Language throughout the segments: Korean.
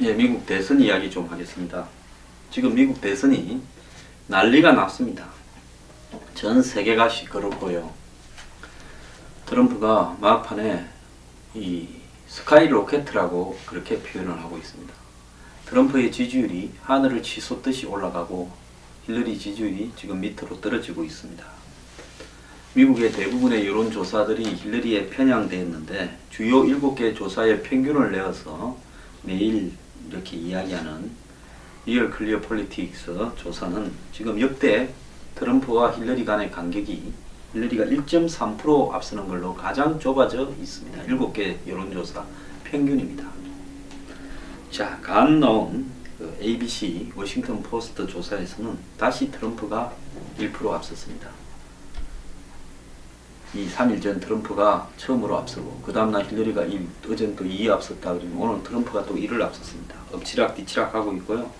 예, 미국 대선 이야기 좀 하겠습니다. 지금 미국 대선이 난리가 났습니다. 전 세계가 시끄럽고요. 트럼프가 막판에 이 스카이 로켓이라고 그렇게 표현을 하고 있습니다. 트럼프의 지지율이 하늘을 치솟듯이 올라가고 힐러리 지지율이 지금 밑으로 떨어지고 있습니다. 미국의 대부분의 여론조사들이 힐러리에 편향되었는데 주요 7개 조사의 평균을 내어서 매일 이렇게 이야기하는 리얼 클리어 폴리틱스 조사는 지금 역대 트럼프와 힐러리 간의 간격이 힐러리가 1.3% 앞서는 걸로 가장 좁아져 있습니다. 7개 여론조사 평균입니다. 자, 간 나온 ABC 워싱턴 포스트 조사에서는 다시 트럼프가 1% 앞섰습니다. 이 3일 전 트럼프가 처음으로 앞서고 그 다음날 힐러리가 1, 어제는 또 2 앞섰다 그러면 오늘 트럼프가 또 1을 앞섰습니다. 엎치락 뒤치락 하고 있고요.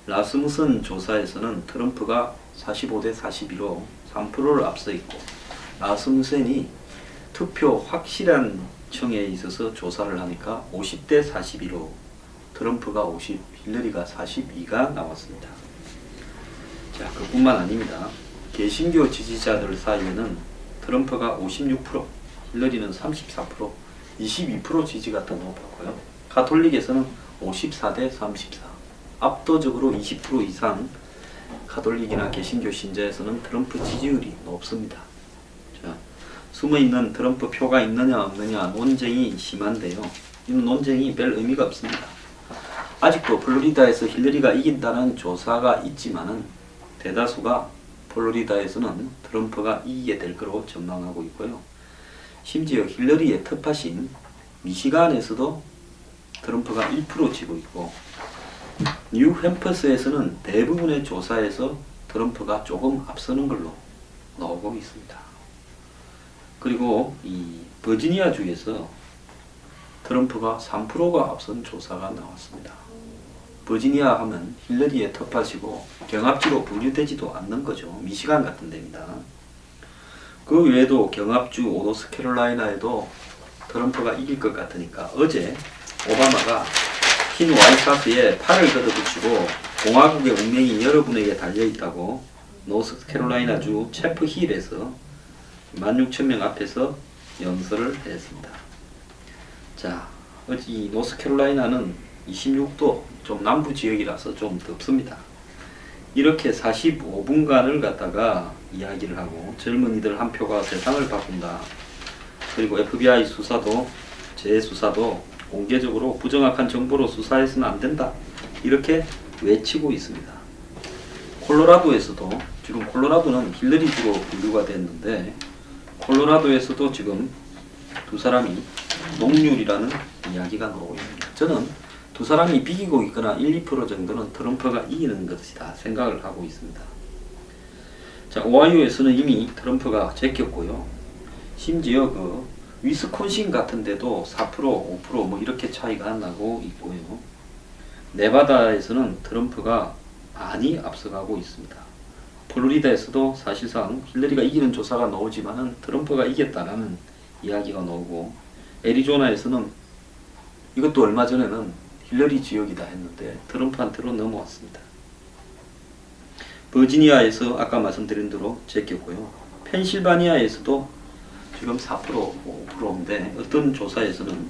라스무슨 조사에서는 트럼프가 45대 42로 3%를 앞서 있고 라스무센이 투표 확실한 층에 있어서 조사를 하니까 50대 42로 트럼프가 50, 힐러리가 42가 나왔습니다. 자, 그뿐만 아닙니다. 개신교 지지자들 사이에는 트럼프가 56%, 힐러리는 34%, 22% 지지가 더 높았고요. 가톨릭에서는 54대 34, 압도적으로 20% 이상 가톨릭이나 개신교 신자에서는 트럼프 지지율이 높습니다. 자, 숨어있는 트럼프 표가 있느냐 없느냐 논쟁이 심한데요. 이 논쟁이 별 의미가 없습니다. 아직도 플로리다에서 힐러리가 이긴다는 조사가 있지만은 대다수가 플로리다에서는 트럼프가 이기게 될 거로 전망하고 있고요. 심지어 힐러리의 텃밭인 미시간에서도 트럼프가 1% 치고 있고 뉴햄퍼스에서는 대부분의 조사에서 트럼프가 조금 앞서는 걸로 나오고 있습니다. 그리고 이 버지니아주에서 트럼프가 3%가 앞선 조사가 나왔습니다. 버지니아 하면 힐러리의 텃밭이고 경합지로 분류되지도 않는 거죠. 미시간 같은 데입니다. 그 외에도 경합주 노스캐롤라이나에도 트럼프가 이길 것 같으니까 어제 오바마가 흰 화이트하우스에 팔을 걷어붙이고 공화국의 운명이 여러분에게 달려있다고 노스캐롤라이나주 채프 힐에서 16,000명 앞에서 연설을 했습니다. 자, 어제 이 노스캐롤라이나는 26도 좀 남부 지역이라서 좀 덥습니다. 이렇게 45분간을 갖다가 이야기를 하고 젊은이들 한 표가 세상을 바꾼다. 그리고 FBI 수사도 재수사도 공개적으로 부정확한 정보로 수사해서는 안 된다. 이렇게 외치고 있습니다. 콜로라도에서도 지금 콜로라도는 힐러리주로 분류가 됐는데 콜로라도에서도 지금 두 사람이 동률이라는 이야기가 나오고 있습니다. 저는 두 사람이 비기고 있거나 1, 2% 정도는 트럼프가 이기는 것이다 생각을 하고 있습니다. 자, 오하이오에서는 이미 트럼프가 제꼈고요. 심지어 그 위스콘신 같은 데도 4%, 5% 뭐 이렇게 차이가 나고 있고요. 네바다에서는 트럼프가 많이 앞서가고 있습니다. 플로리다에서도 사실상 힐러리가 이기는 조사가 나오지만은 트럼프가 이겼다라는 이야기가 나오고 애리조나에서는 이것도 얼마 전에는 힐러리 지역이다 했는데 트럼프한테로 넘어왔습니다. 버지니아에서 아까 말씀드린 대로 제꼈고요. 펜실바니아에서도 지금 4%, 5%인데 어떤 조사에서는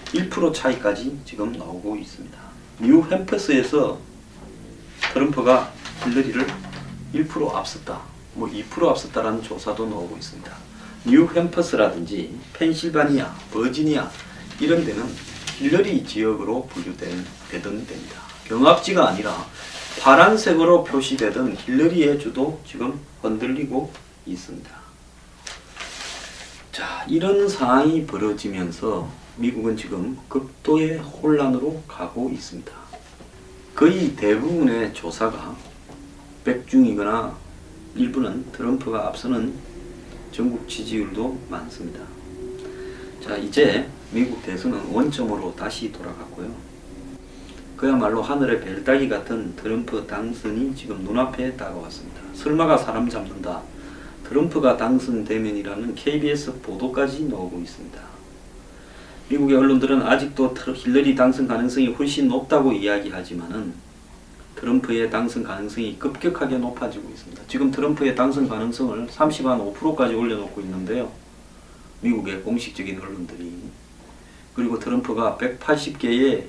1% 차이까지 지금 나오고 있습니다. 뉴햄퍼스에서 트럼프가 힐러리를 1% 앞섰다, 뭐 2% 앞섰다라는 조사도 나오고 있습니다. 뉴햄퍼스라든지 펜실바니아, 버지니아 이런 데는 힐러리 지역으로 분류되던 데입니다. 경합지가 아니라 파란색으로 표시되던 힐러리의 주도 지금 흔들리고 있습니다. 자, 이런 상황이 벌어지면서 미국은 지금 극도의 혼란으로 가고 있습니다. 거의 대부분의 조사가 백중이거나 일부는 트럼프가 앞서는 전국 지지율도 많습니다. 자, 이제 미국 대선은 원점으로 다시 돌아갔고요. 그야말로 하늘의 별따기 같은 트럼프 당선이 지금 눈앞에 다가왔습니다. 설마가 사람 잡는다. 트럼프가 당선되면이라는 KBS 보도까지 나오고 있습니다. 미국의 언론들은 아직도 힐러리 당선 가능성이 훨씬 높다고 이야기하지만은 트럼프의 당선 가능성이 급격하게 높아지고 있습니다. 지금 트럼프의 당선 가능성을 35%까지 올려놓고 있는데요. 미국의 공식적인 언론들이. 그리고 트럼프가 180개의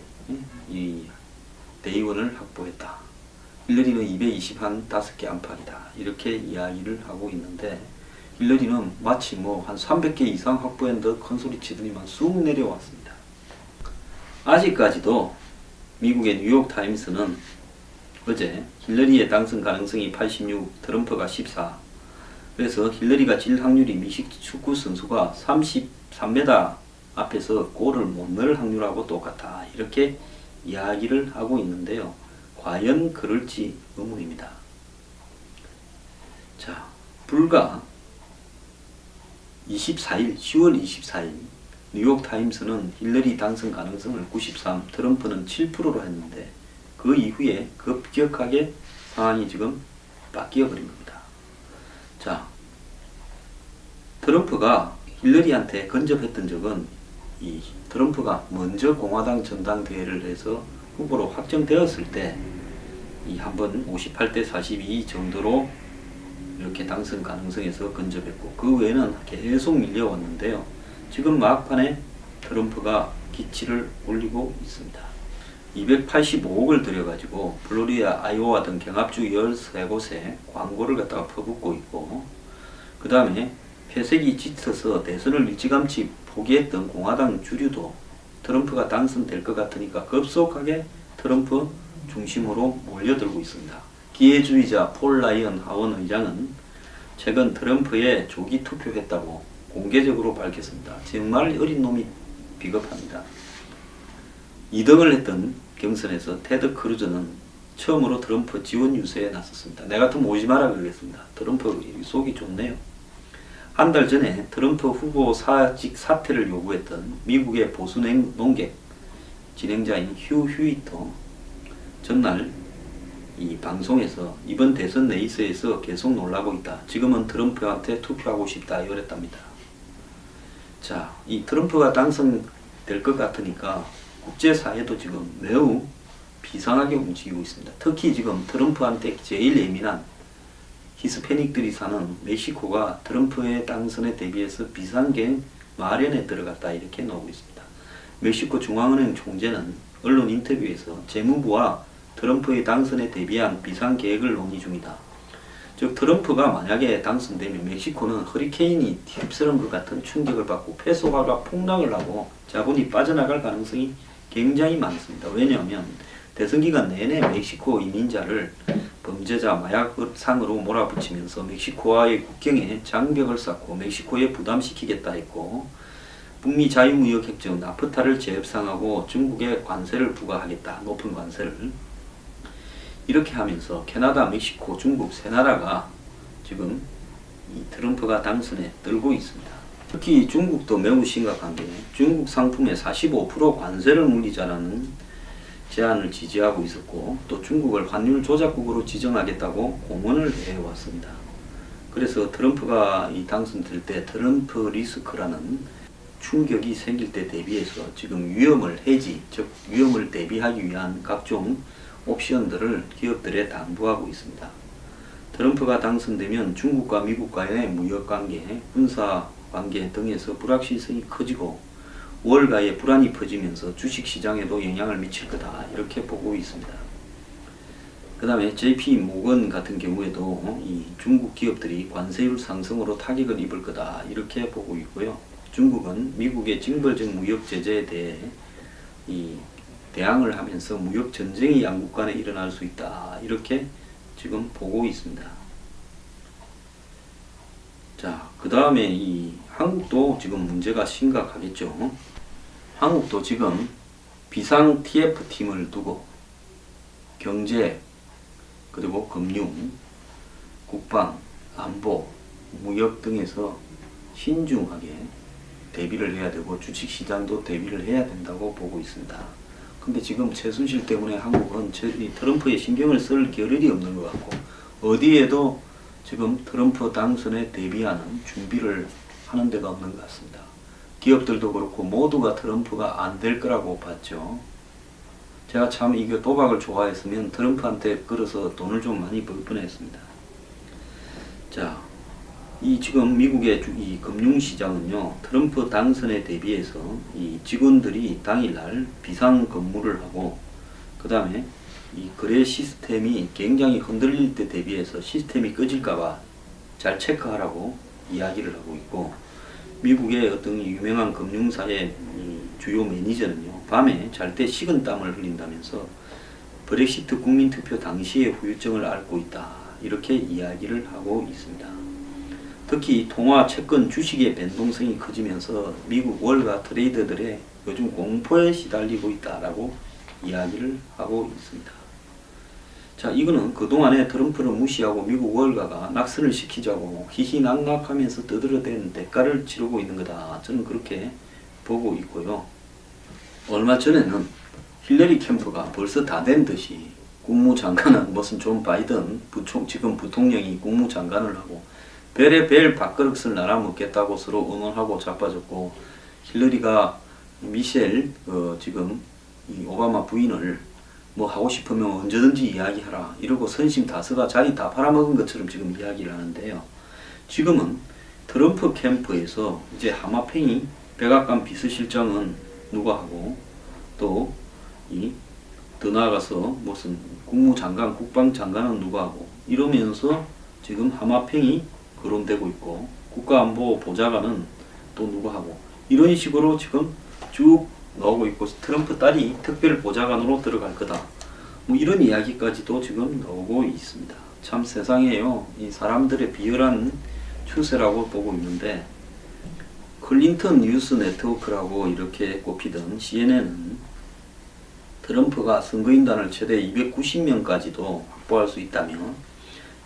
이 대의원을 확보했다. 힐러리는 225개 안팎이다. 이렇게 이야기를 하고 있는데 힐러리는 마치 뭐 한 300개 이상 확보한 듯 큰소리 치더니만 쑥 내려왔습니다. 아직까지도 미국의 뉴욕타임스는 어제 힐러리의 당선 가능성이 86, 트럼프가 14. 그래서 힐러리가 질 확률이 미식 축구 선수가 33m 앞에서 골을 못 넣을 확률하고 똑같다. 이렇게 이야기를 하고 있는데요. 과연 그럴지 의문입니다. 자, 불과 24일, 10월 24일 뉴욕타임스는 힐러리 당선 가능성을 93, 트럼프는 7%로 했는데 그 이후에 급격하게 상황이 지금 바뀌어 버린 겁니다. 자, 트럼프가 힐러리한테 근접했던 적은 이 트럼프가 먼저 공화당 전당대회를 해서 후보로 확정되었을 때 이 한번 58대 42 정도로 이렇게 당선 가능성에서 근접했고 그 외에는 계속 밀려왔는데요. 지금 막판에 트럼프가 기치를 올리고 있습니다. 285억을 들여가지고 플로리다, 아이오와 등 경합주 13곳에 광고를 갖다가 퍼붓고 있고 그 다음에 회색이 짙어서 대선을 일찌감치 포기했던 공화당 주류도 트럼프가 당선될 것 같으니까 급속하게 트럼프 중심으로 몰려들고 있습니다. 기회주의자 폴 라이언 하원 의장은 최근 트럼프에 조기 투표했다고 공개적으로 밝혔습니다. 정말 어린 놈이 비겁합니다. 2등을 했던 경선에서 테드 크루즈는 처음으로 트럼프 지원 유세에 나섰습니다. 내 같으면 오지 마라 그러겠습니다. 트럼프 속이 좋네요. 한 달 전에 트럼프 후보 사직 사퇴를 요구했던 미국의 보수 농객 진행자인 휴 휴이터 전날 이 방송에서 이번 대선 레이스에서 계속 놀라고 있다. 지금은 트럼프한테 투표하고 싶다. 이랬답니다. 자, 이 트럼프가 당선될 것 같으니까 국제사회도 지금 매우 비상하게 움직이고 있습니다. 특히 지금 트럼프한테 제일 예민한 히스패닉들이 사는 멕시코가 트럼프의 당선에 대비해서 비상계획 마련에 들어갔다. 이렇게 나오고 있습니다. 멕시코 중앙은행 총재는 언론 인터뷰에서 재무부와 트럼프의 당선에 대비한 비상계획을 논의 중이다. 즉 트럼프가 만약에 당선되면 멕시코는 허리케인이 휩쓸은 것 같은 충격을 받고 페소화가 폭락을 하고 자본이 빠져나갈 가능성이 굉장히 많습니다. 왜냐하면 대선 기간 내내 멕시코 이민자를 범죄자 마약상으로 몰아붙이면서 멕시코와의 국경에 장벽을 쌓고 멕시코에 부담시키겠다 했고 북미 자유무역협정 나프타를 재협상하고 중국에 관세를 부과하겠다. 높은 관세를. 이렇게 하면서 캐나다, 멕시코, 중국 세 나라가 지금 이 트럼프가 당선에 들고 있습니다. 특히 중국도 매우 심각한 게 중국 상품에 45% 관세를 물리자라는 제안을 지지하고 있었고 또 중국을 환율 조작국으로 지정하겠다고 공언을 해왔습니다. 그래서 트럼프가 이 당선될 때 트럼프 리스크라는 충격이 생길 때 대비해서 지금 위험을 해지, 즉 위험을 대비하기 위한 각종 옵션들을 기업들에 당부하고 있습니다. 트럼프가 당선되면 중국과 미국과의 무역관계, 군사관계 등에서 불확실성이 커지고 월가의 불안이 퍼지면서 주식시장에도 영향을 미칠 거다. 이렇게 보고 있습니다. 그 다음에 JP 모건 같은 경우에도 이 중국 기업들이 관세율 상승으로 타격을 입을 거다. 이렇게 보고 있고요. 중국은 미국의 징벌적 무역 제재에 대해 대항을 하면서 무역 전쟁이 양국 간에 일어날 수 있다. 이렇게 지금 보고 있습니다. 자, 그 다음에 이 한국도 지금 문제가 심각하겠죠. 한국도 지금 비상 TF팀을 두고 경제, 그리고 금융, 국방, 안보, 무역 등에서 신중하게 대비를 해야 되고 주식시장도 대비를 해야 된다고 보고 있습니다. 근데 지금 최순실 때문에 한국은 트럼프에 신경을 쓸 겨를이 없는 것 같고 어디에도 지금 트럼프 당선에 대비하는 준비를 하는 데가 없는 것 같습니다. 기업들도 그렇고 모두가 트럼프가 안 될 거라고 봤죠. 제가 참 이거 도박을 좋아했으면 트럼프한테 끌어서 돈을 좀 많이 벌 뻔했습니다. 자, 이 지금 미국의 이 금융시장은요, 트럼프 당선에 대비해서 이 직원들이 당일날 비상 근무를 하고, 그 다음에 이 거래 시스템이 굉장히 흔들릴 때 대비해서 시스템이 꺼질까봐 잘 체크하라고 이야기를 하고 있고, 미국의 어떤 유명한 금융사의 주요 매니저는요, 밤에 잘 때 식은땀을 흘린다면서 브렉시트 국민투표 당시의 후유증을 앓고 있다, 이렇게 이야기를 하고 있습니다. 특히 통화, 채권, 주식의 변동성이 커지면서 미국 월가 트레이더들의 요즘 공포에 시달리고 있다라고 이야기를 하고 있습니다. 자, 이거는 그동안에 트럼프를 무시하고 미국 월가가 낙선을 시키자고 희희낙낙하면서 떠들어댄 대가를 치르고 있는 거다, 저는 그렇게 보고 있고요. 얼마 전에는 힐러리 캠프가 벌써 다 된 듯이 국무장관은 무슨 존 바이든 지금 부통령이 국무장관을 하고 별의 별 밥그릇을 나눠 먹겠다고 서로 응원하고 자빠졌고, 힐러리가 미셸 지금 이 오바마 부인을 뭐 하고 싶으면 언제든지 이야기하라 이러고 선심다스가 자기 다 팔아먹은 것처럼 지금 이야기를 하는데요. 지금은 트럼프 캠프에서 이제 하마팽이 백악관 비서실장은 누가 하고, 또 더 나아가서 무슨 국무장관, 국방장관은 누가 하고, 이러면서 지금 하마팽이 거론되고 있고, 국가안보보좌관은 또 누가 하고, 이런 식으로 지금 쭉 나오고 있고, 트럼프 딸이 특별보좌관으로 들어갈 거다, 뭐 이런 이야기까지도 지금 나오고 있습니다. 참 세상에요, 이 사람들의 비열한 추세라고 보고 있는데, 클린턴 뉴스 네트워크라고 이렇게 꼽히던 CNN은 트럼프가 선거인단을 최대 290명까지도 확보할 수 있다며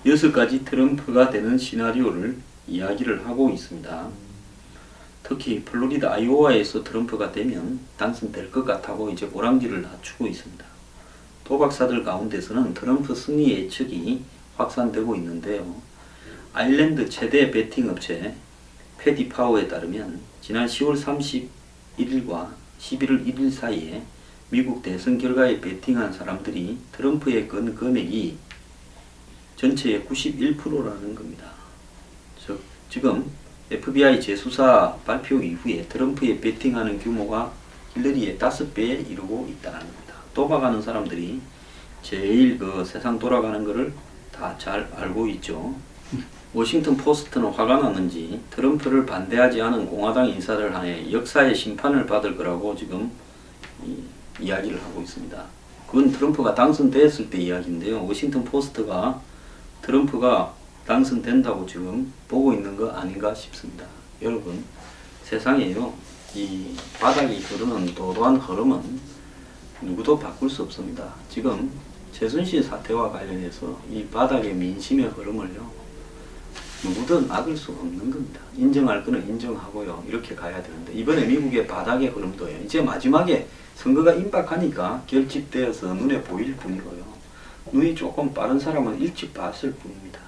6가지 트럼프가 되는 시나리오를 이야기를 하고 있습니다. 특히 플로리다, 아이오와에서 트럼프가 되면 당선될 것 같다고 이제 오랑지를 낮추고 있습니다. 도박사들 가운데서는 트럼프 승리 예측이 확산되고 있는데요. 아일랜드 최대 베팅 업체 패디파워에 따르면 지난 10월 31일과 11월 1일 사이에 미국 대선 결과에 베팅한 사람들이 트럼프의 건 금액이 전체의 91%라는 겁니다. 즉 지금 FBI 재수사 발표 이후에 트럼프에 베팅하는 규모가 힐러리의 5배에 이르고 있다는 겁니다. 도박하는 사람들이 제일 세상 돌아가는 것을 다 잘 알고 있죠. 워싱턴 포스트는 화가 났는지 트럼프를 반대하지 않은 공화당 인사들 한해 역사의 심판을 받을 거라고 지금 이야기를 하고 있습니다. 그건 트럼프가 당선됐을 때 이야기인데요. 워싱턴 포스트가 트럼프가 당선된다고 지금 보고 있는 거 아닌가 싶습니다. 여러분, 세상에요, 이 바닥이 흐르는 도도한 흐름은 누구도 바꿀 수 없습니다. 지금 최순실 사태와 관련해서 이 바닥의 민심의 흐름을요, 누구든 막을 수 없는 겁니다. 인정할 거는 인정하고요, 이렇게 가야 되는데, 이번에 미국의 바닥의 흐름도요, 이제 마지막에 선거가 임박하니까 결집되어서 눈에 보일 뿐이고요, 눈이 조금 빠른 사람은 일찍 봤을 뿐입니다.